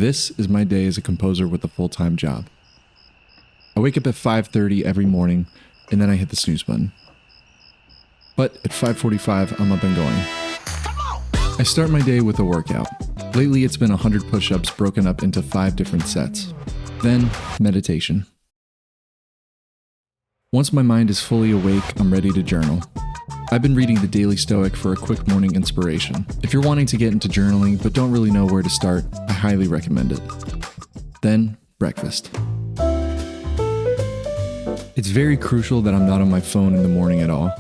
This is my day as a composer with a full-time job. I wake up at 5:30 every morning, and then I hit the snooze button. But at 5:45, I'm up and going. I start my day with a workout. Lately, it's been 100 push-ups broken up into 5 different sets. Then, meditation. Once my mind is fully awake, I'm ready to journal. I've been reading The Daily Stoic for a quick morning inspiration. If you're wanting to get into journaling but don't really know where to start, I highly recommend it. Then, breakfast. It's very crucial that I'm not on my phone in the morning at all.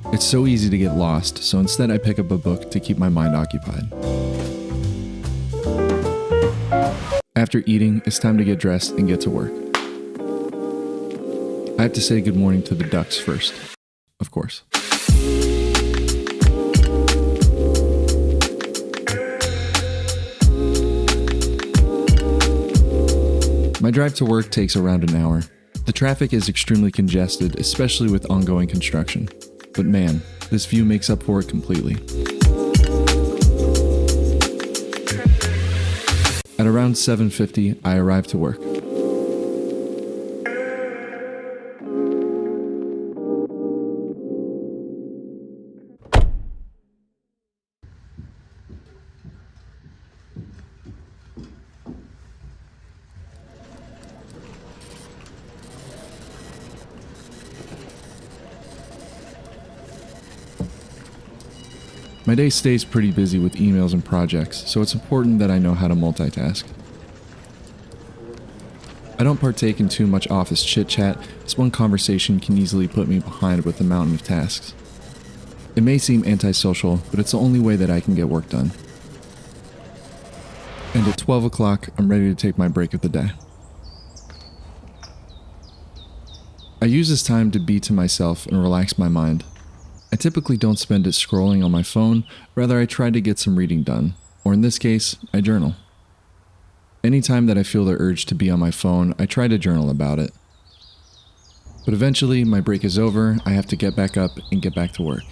It's so easy to get lost, so instead I pick up a book to keep my mind occupied. After eating, it's time to get dressed and get to work. I have to say good morning to the ducks first, of course. My drive to work takes around an hour. The traffic is extremely congested, especially with ongoing construction. But man, this view makes up for it completely. At around 7:50, I arrive to work. My day stays pretty busy with emails and projects, so it's important that I know how to multitask. I don't partake in too much office chit-chat, as one conversation can easily put me behind with a mountain of tasks. It may seem antisocial, but it's the only way that I can get work done. And at 12 o'clock, I'm ready to take my break of the day. I use this time to be to myself and relax my mind. I typically don't spend it scrolling on my phone, rather I try to get some reading done, or in this case, I journal. Anytime that I feel the urge to be on my phone, I try to journal about it. But eventually, my break is over, I have to get back up and get back to work.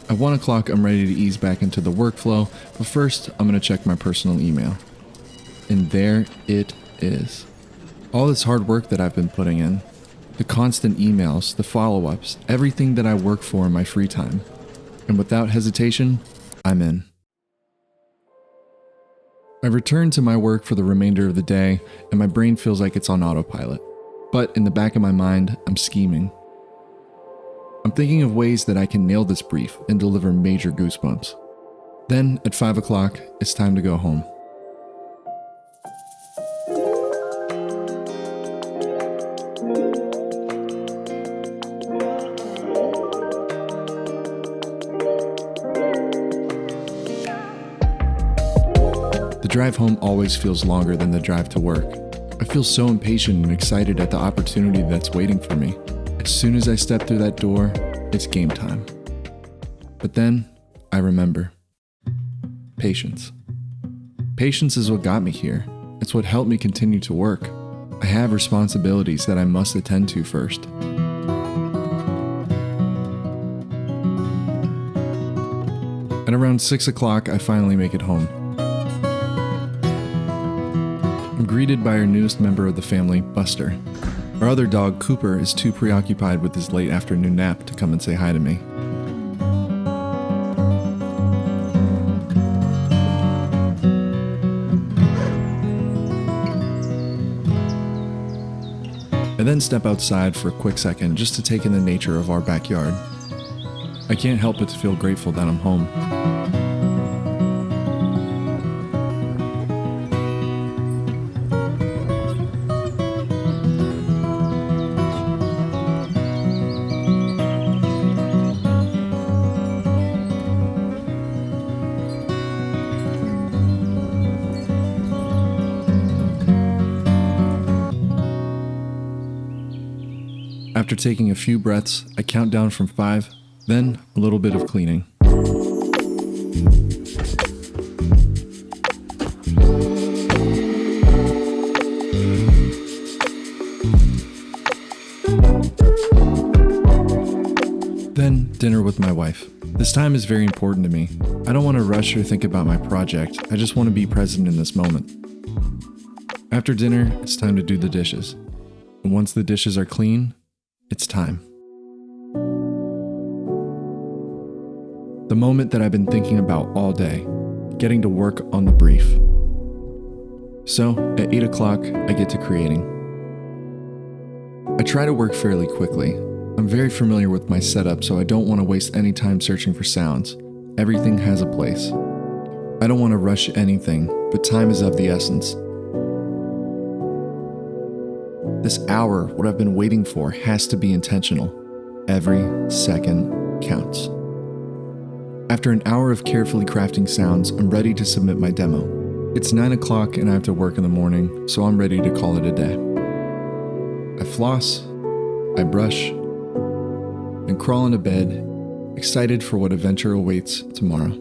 At 1 o'clock, I'm ready to ease back into the workflow, but first, I'm going to check my personal email. And there it is. All this hard work that I've been putting in. The constant emails, the follow-ups, everything that I work for in my free time. And without hesitation, I'm in. I return to my work for the remainder of the day, and my brain feels like it's on autopilot. But in the back of my mind, I'm scheming. I'm thinking of ways that I can nail this brief and deliver major goosebumps. Then, at 5 o'clock, it's time to go home. The drive home always feels longer than the drive to work. I feel so impatient and excited at the opportunity that's waiting for me. As soon as I step through that door, it's game time. But then, I remember. Patience. Patience is what got me here. It's what helped me continue to work. I have responsibilities that I must attend to first. At around 6 o'clock, I finally make it home. I'm greeted by our newest member of the family, Buster. Our other dog, Cooper, is too preoccupied with his late afternoon nap to come and say hi to me. I then step outside for a quick second just to take in the nature of our backyard. I can't help but to feel grateful that I'm home. After taking a few breaths, I count down from 5, then a little bit of cleaning. Then dinner with my wife. This time is very important to me. I don't want to rush or think about my project. I just want to be present in this moment. After dinner, it's time to do the dishes. And once the dishes are clean, it's time. The moment that I've been thinking about all day, getting to work on the brief. So, at 8 o'clock, I get to creating. I try to work fairly quickly. I'm very familiar with my setup, so I don't want to waste any time searching for sounds. Everything has a place. I don't want to rush anything, but time is of the essence. This hour, what I've been waiting for, has to be intentional. Every second counts. After an hour of carefully crafting sounds, I'm ready to submit my demo. It's 9 o'clock and I have to work in the morning, so I'm ready to call it a day. I floss, I brush, and crawl into bed, excited for what adventure awaits tomorrow.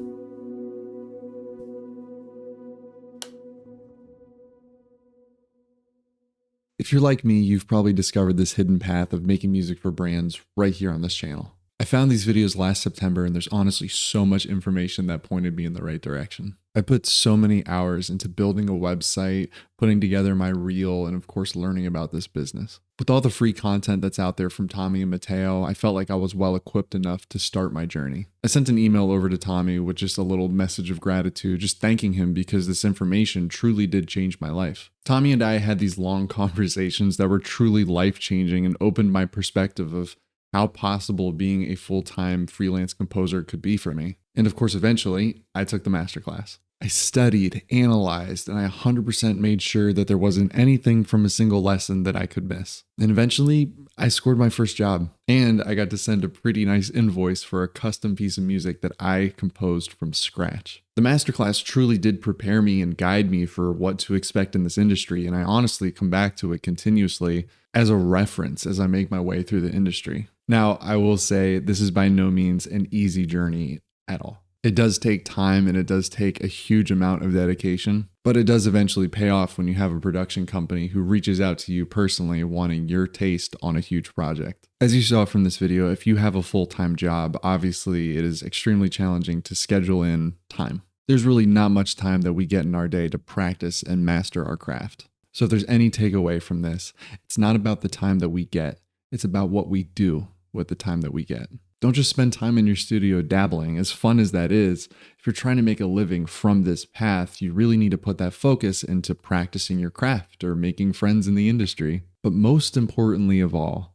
If you're like me, you've probably discovered this hidden path of making music for brands right here on this channel. I found these videos last September, and there's honestly so much information that pointed me in the right direction. I put so many hours into building a website, putting together my reel, and of course learning about this business. With all the free content that's out there from Tommy and Mateo, I felt like I was well equipped enough to start my journey. I sent an email over to Tommy with just a little message of gratitude, just thanking him because this information truly did change my life. Tommy and I had these long conversations that were truly life-changing and opened my perspective of how possible being a full-time freelance composer could be for me. And of course, eventually, I took the masterclass. I studied, analyzed, and I 100% made sure that there wasn't anything from a single lesson that I could miss. And eventually, I scored my first job, and I got to send a pretty nice invoice for a custom piece of music that I composed from scratch. The masterclass truly did prepare me and guide me for what to expect in this industry, and I honestly come back to it continuously as a reference as I make my way through the industry. Now, I will say this is by no means an easy journey at all. It does take time and it does take a huge amount of dedication, but it does eventually pay off when you have a production company who reaches out to you personally wanting your taste on a huge project. As you saw from this video, if you have a full-time job, obviously it is extremely challenging to schedule in time. There's really not much time that we get in our day to practice and master our craft. So if there's any takeaway from this, it's not about the time that we get, it's about what we do with the time that we get. Don't just spend time in your studio dabbling. As fun as that is, if you're trying to make a living from this path, you really need to put that focus into practicing your craft or making friends in the industry. But most importantly of all,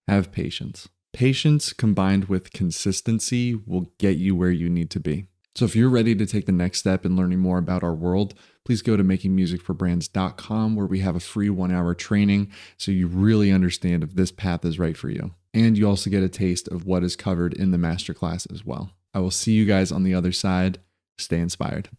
have patience. Patience combined with consistency will get you where you need to be. So if you're ready to take the next step in learning more about our world, please go to makingmusicforbrands.com where we have a free 1-hour training so you really understand if this path is right for you. And you also get a taste of what is covered in the masterclass as well. I will see you guys on the other side. Stay inspired.